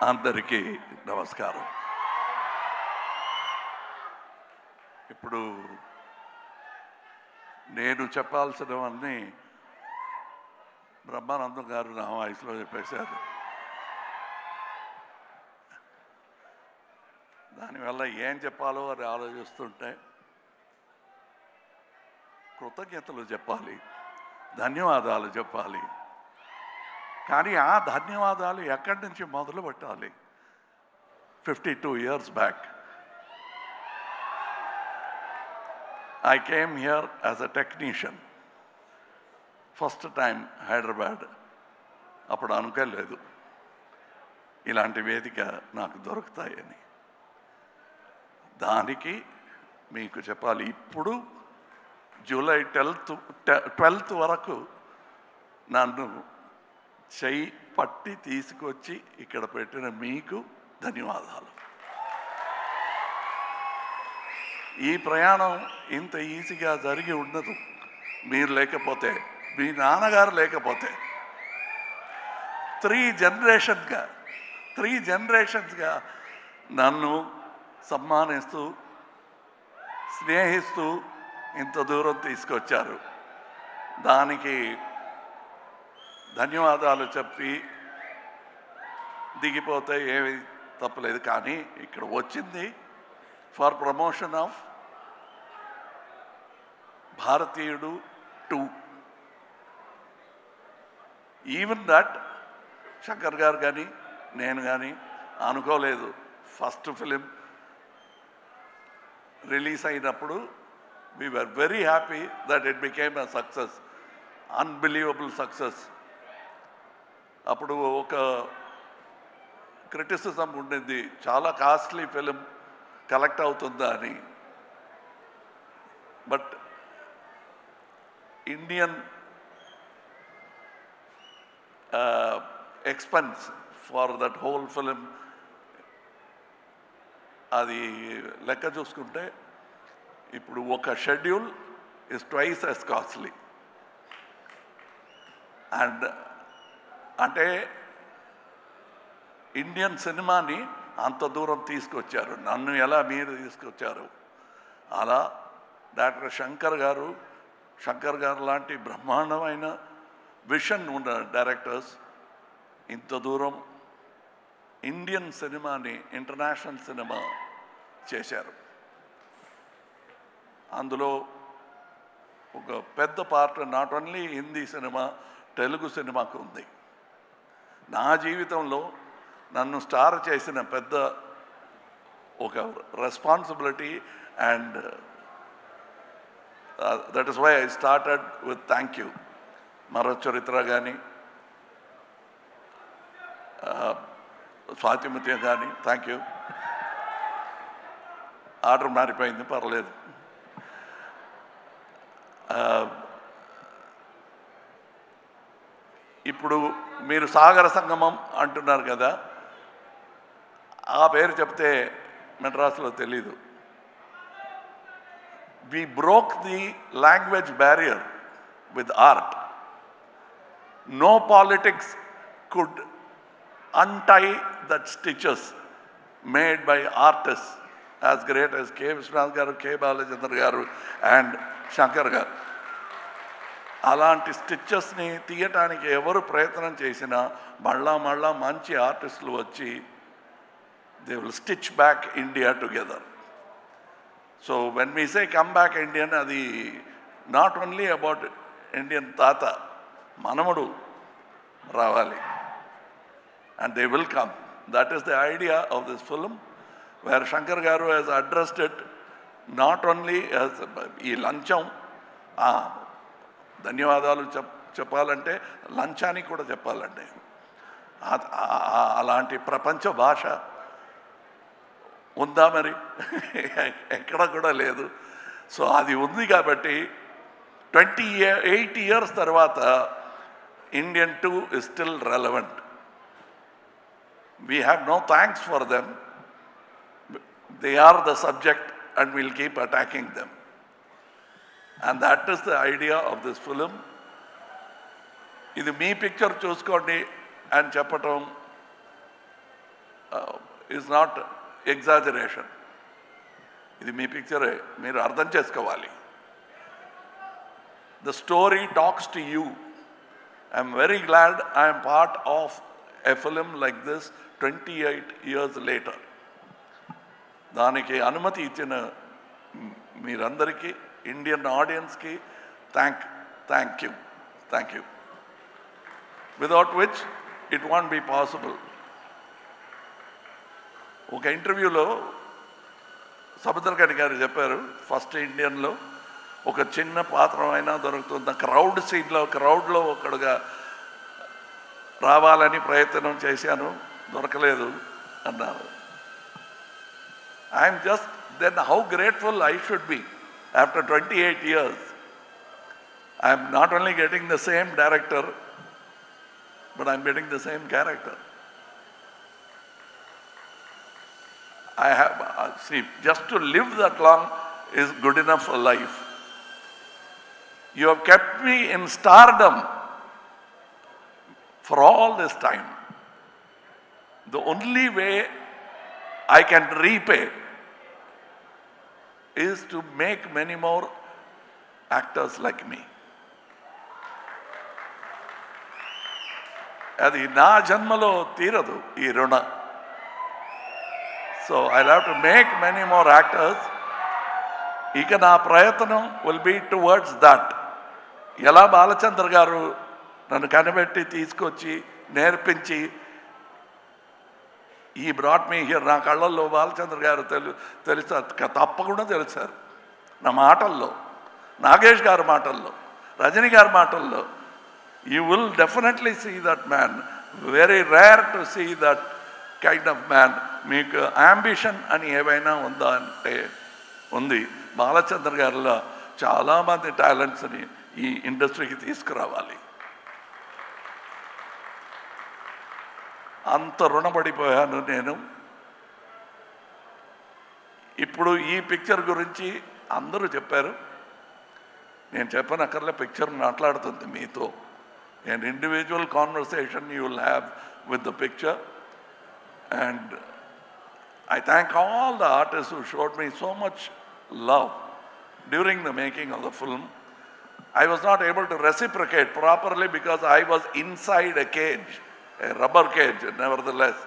అందరికీ నమస్కారం. ఇప్పుడు నేను చెప్పాల్సినవన్నీ బ్రహ్మానందం గారు నా వాయిస్లో చెప్పేశారు. దానివల్ల ఏం చెప్పాలో అని ఆలోచిస్తుంటే కృతజ్ఞతలు చెప్పాలి, ధన్యవాదాలు చెప్పాలి. కానీ ఆ ధన్యవాదాలు ఎక్కడి నుంచి మొదలు పెట్టాలి? 52 years back I came here as a technician. First time Hyderabad. అప్పుడు అనుకోలేదు ఇలాంటి వేదిక నాకు దొరుకుతాయని. దానికి మీకు చెప్పాలి, ఇప్పుడు జూలై 12th వరకు నన్ను చెయ్యి పట్టి తీసుకొచ్చి ఇక్కడ పెట్టిన మీకు ధన్యవాదాలు. ఈ ప్రయాణం ఇంత ఈజీగా జరిగి ఉండదు మీరు లేకపోతే, మీ నాన్నగారు లేకపోతే. 3 జనరేషన్స్గా నన్ను సమ్మానిస్తూ స్నేహిస్తూ ఇంత దూరం తీసుకొచ్చారు. దానికి ధన్యవాదాలు చెప్పి దిగిపోతే ఏమి తప్పలేదు. కానీ ఇక్కడ వచ్చింది ఫర్ ప్రమోషన్ ఆఫ్ భారతీయుడు 2. ఈవెన్ దట్ శంకర్ గారు కానీ నేను కానీ అనుకోలేదు. ఫస్ట్ ఫిలిం రిలీజ్ అయినప్పుడు we were very happy that it became a success, unbelievable success. అప్పుడు ఒక క్రిటిసిజం ఉండింది, చాలా కాస్ట్లీ ఫిలిం కలెక్ట్ అవుతుందా అని. But Indian expense for that whole film అది లెక్క చూసుకుంటే ఇప్పుడు ఒక schedule is twice as costly. And అంటే ఇండియన్ సినిమాని అంత దూరం తీసుకొచ్చారు. నన్ను ఎలా మీరు తీసుకొచ్చారు, అలా డాక్టర్ శంకర్ గారు లాంటి బ్రహ్మాండమైన విషన్ ఉన్న డైరెక్టర్స్ ఇంత దూరం ఇండియన్ సినిమాని ఇంటర్నేషనల్ సినిమా చేశారు. అందులో ఒక పెద్ద part not only Hindi cinema, Telugu సినిమాకు ఉంది. నా జీవితంలో నన్ను స్టార్ చేసిన పెద్ద ఒక responsibility. And that is why I started with thank you. Maro Charitra కానీ స్వాతిముత్యం కానీ థ్యాంక్ యూ. ఆర్డర్ మారిపోయింది, పర్లేదు. ఇప్పుడు మీరు సాగర సంగమం అంటున్నారు కదా, ఆ పేరు చెప్తే మెడ్రాస్లో తెలీదు. We broke the language barrier with art. No politics could untie that stitches made by artists as great as K. Vishwanath garu, K. Balachandra garu and Shankar garu. అలాంటి స్టిచెస్ని తీయటానికి ఎవరు ప్రయత్నం చేసినా మళ్ళా మంచి ఆర్టిస్టులు వచ్చి they will stitch back India together. So when we say come back Indian, అది నాట్ ఓన్లీ అబౌట్ ఇండియన్ తాత, మనముడు రావాలి. And they will come. That is the idea of this film, where Shankar garu has addressed it not only as ఈ లంచం. ధన్యవాదాలు చెప్పాలంటే లంచానికి కూడా చెప్పాలండి. అలాంటి ప్రపంచ భాష ఉందా మరి? ఎక్కడ కూడా లేదు. సో అది ఉంది కాబట్టి 28 years తర్వాత Indian 2 is still relevant. We have no thanks for them. They are the subject and we'll keep attacking them. And that is the idea of this film. ఇది మీ పిక్చర్ చూసుకోండి అని చెప్పటం is not exaggeration. ఇది మీ పిక్చరే, మీరు అర్థం చేసుకోవాలి. The story talks to you. I'm very glad I am part of a film like this 28 years later. దానికి అనుమతి ఇచ్చిన మీరందరికీ, ఇండియన్ ఆడియన్స్కి thank you. Without which it won't be possible. ఒక ఇంటర్వ్యూలో సముద్రకని గారు చెప్పారు, ఫస్ట్ ఇండియన్లో ఒక చిన్న పాత్ర అయినా దొరుకుతుంది, క్రౌడ్లో ఒకడుగా రావాలని ప్రయత్నం చేశాను, దొరకలేదు అన్నారు. I'm just then how grateful I should be after 28 years. I'm not only getting the same director, but I'm getting the same character. I have, see, just to live that long is good enough for life. You have kept me in stardom for all this time. The only way I can repay is to make many more actors like me. అది నా జన్మలో తీరదు ఈ రుణ. So I have to make many more actors. ఇక నా ప్రయత్నం will be towards that. ఎలా బాలచంద్ర గారు నన్ను కనిపెట్టి తీసుకొచ్చి నేర్పించి ఈ బ్రాట్ మీ హియర్, నా కళ్ళల్లో బాలచంద్ర గారు తప్పకుండా తెలిసారు. నా మాటల్లో, నాగేష్ గారి మాటల్లో, రజనీ గారి మాటల్లో. You will definitely see that man. Very rare to see that kind of man. మీకు అంబిషన్ అని ఏవైనా ఉందా అంటే ఉంది. బాలచంద్ర గారిలో చాలామంది టాలెంట్స్ని ఈ ఇండస్ట్రీకి తీసుకురావాలి. అంత రుణపడిపోయాను నేను. ఇప్పుడు ఈ పిక్చర్ గురించి అందరూ చెప్పారు, నేను చెప్పనక్కర్లే, పిక్చర్ మాట్లాడుతుంది మీతో. An individual conversation you will have with the picture, and I thank all the artists who showed me so much love during the making of the film. I was not able to reciprocate properly because I was inside a cage, a rubber cage. Nevertheless,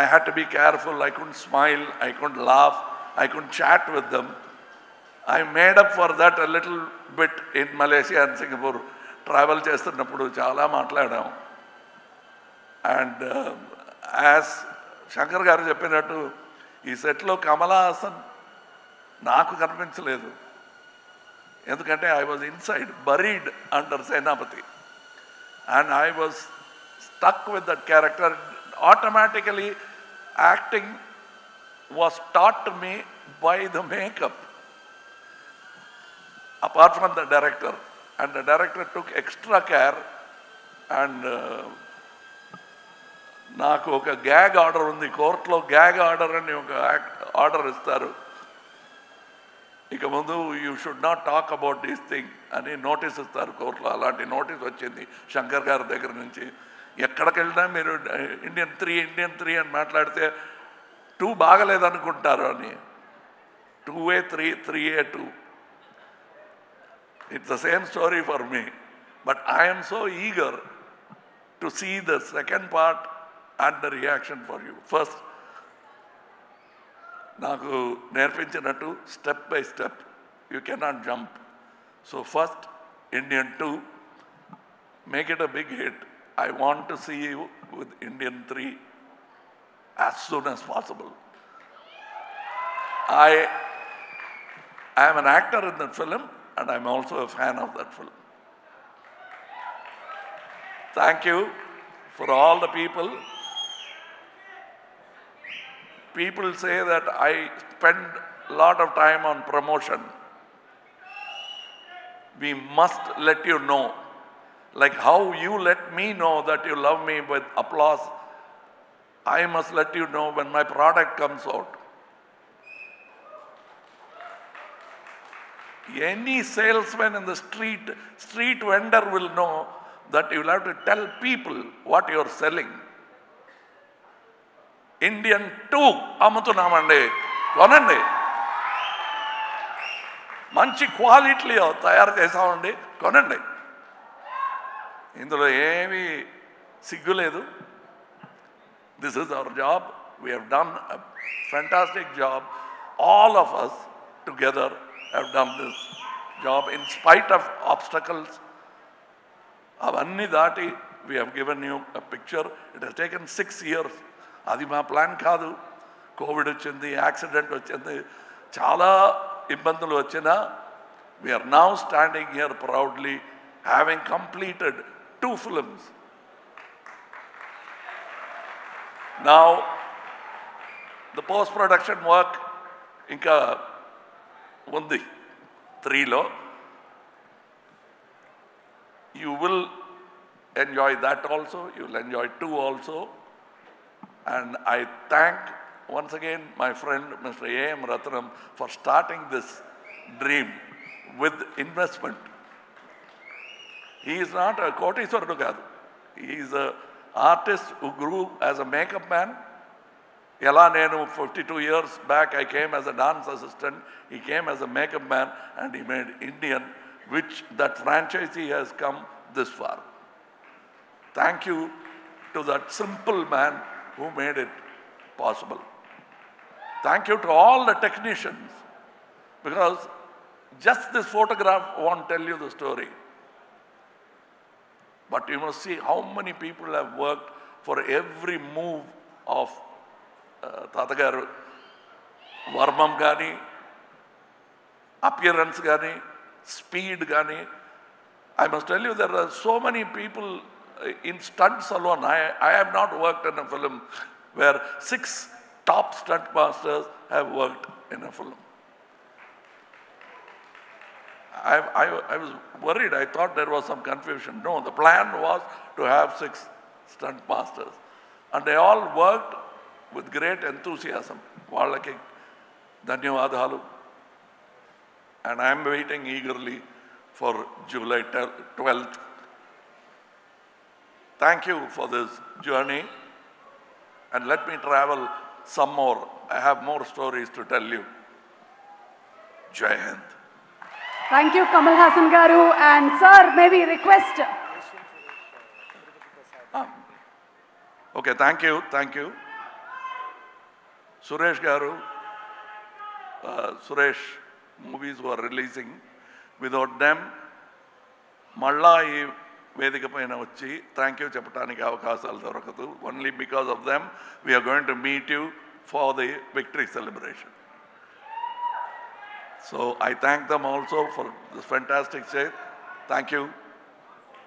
I had to be careful. I couldn't smile, I couldn't laugh, I couldn't chat with them. I made up for that a little bit in Malaysia and Singapore. Travel చేస్తున్నప్పుడు చాలా మాట్లాడాం. And as Shankar గారు చెప్పినట్టు ఈ సెట్లో కమలా హాసన్ నాకు కనిపించలేదు, ఎందుకంటే I was inside, buried under Senapathi, and I was stuck with that character. Automatically acting was taught to me by the makeup, apart from the director. And the director took extra care, and నాకు ఒక gag order ఉంది కోర్టులో. Gag order అని ఒక order ఇస్తారు, ఇక ముందు you should not talk about these thing అని నోటీస్ ఇస్తారు కోర్టులో. అలాంటి నోటీస్ వచ్చింది శంకర్ గారి దగ్గర నుంచి. ఎక్కడికి వెళ్ళినా మీరు ఇండియన్ త్రీ అని మాట్లాడితే 2 బాగలేదనుకుంటారు అని. 2A 3, 3A 2. It's the same story for me, but I am so eager to see the second part and the reaction for you. First, నాకు నేర్పించినట్టు step by step, you cannot jump. So first, Indian 2, make it a big hit. I want to see you with Indian 3 as soon as possible. I am an actor in that film, and I'm also a fan of that film. Thank you for all the people. People say that I spend a lot of time on promotion. We must let you know, like how you let me know that you love me with applause, I must let you know when my product comes out. Any salesman in the street vendor will know that you will have to tell people what you are selling. Indian 2 అమ్ముతున్నామండి, కొనండి. మంచి క్వాలిటీలో తయారు చేసామండి, కొనండి. ఇందులో ఏమీ సిగ్గు లేదు. This is our job. We have done a fantastic job. All of us together have done this job in spite of obstacles. అవన్నీ దాటి we have given you a picture. It has taken 6 years. అది మా plan కాదు. Covid వచ్చింది, accident వచ్చింది, చాలా ఇబ్బందులు వచ్చినా we are now standing here proudly having completed 2 films. Now the post-production work ఇంకా ఉంది 3లో. You will enjoy that also. You will enjoy 2 also. And I thank once again my friend Mr. A.M. Ratnam for starting this dream with investment. He is not a కోటీశ్వరుడు కాదు. He is an artist who grew as a makeup man. ఎలా నేను 52 years back I came as a dance assistant, he came as a makeup man and he made Indian, which that franchisee has come this far. Thank you to that simple man who made it possible. Thank you to all the technicians, because just this photograph won't tell you the story. But you must see how many people have worked for every move of తాతగారు. వర్మం కానీ, appearance కానీ, speed కానీ. I must tell you, there are so many people in stunts alone. I have not worked in a film where 6 top stunt masters have worked in a film. I was worried. I thought there was some confusion. No, the plan was to have 6 stunt masters. And they all worked with great enthusiasm. వాళ్ళకి ధన్యవాదాలు. And I am waiting eagerly for July 12th. Thank you for this journey. And let me travel some more. I have more stories to tell you. Jai Hind. Thank you, Kamal Haasan garu. And sir, maybe request. Okay, thank you. Suresh garu, Suresh movies were releasing. Without them, మళ్ళా ఈ వేదిక పైన వచ్చి thank you చెప్పడానికి అవకాశాలు దొరకదు. Only because of them, we are going to meet you for the victory celebration. So I thank them also for this fantastic say. Thank you.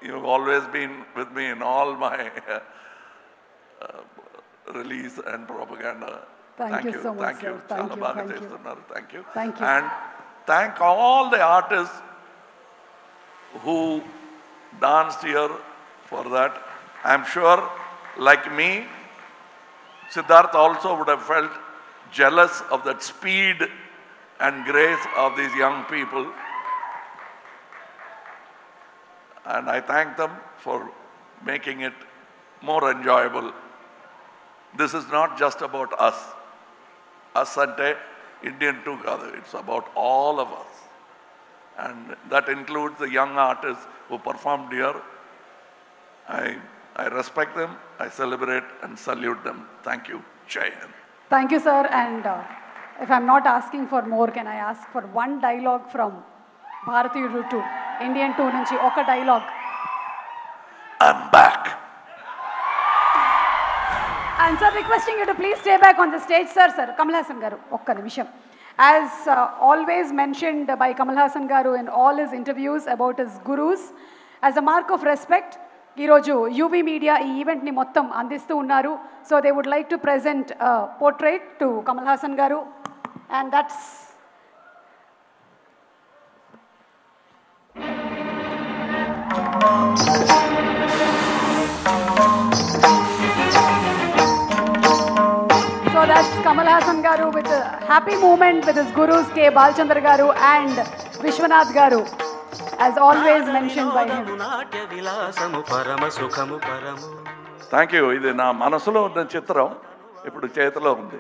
You've always been with me in all my release and propaganda. Thank you so much. Thank you. Thank you. Thank you. Thank you. And thank all the artists who danced here for that. I'm sure, like me, Siddharth also would have felt jealous of that speed and grace of these young people. And I thank them for making it more enjoyable. This is not just about us. Us ante Indian 2 kaadu. It's about all of us. And that includes the young artists who performed here. I respect them, I celebrate and salute them. Thank you. Jai Hind. Thank you, sir. And if I'm not asking for more, can I ask for one dialogue from Bharatiyudu 2, Indian 2 nunchi oka dialogue? I'm back. And sir, requesting you to please stay back on the stage, sir. Kamal Haasan garu, okka nimisham. As always mentioned by Kamal Haasan garu in all his interviews about his gurus, as a mark of respect, ఈరోజు UV media ఈ ఈవెంట్ని మొత్తం అందిస్తూ ఉన్నారు. So they would like to present portrait to Kamal Haasan garu. And that's Kamal Haasan garu with a happy moment with his gurus K. Balchandra garu and Vishwanath garu, as always mentioned by him. Thank you. ఇది నా మనసులో ఉన్న చిత్రం. ఇప్పుడు చేతిలో ఉంది.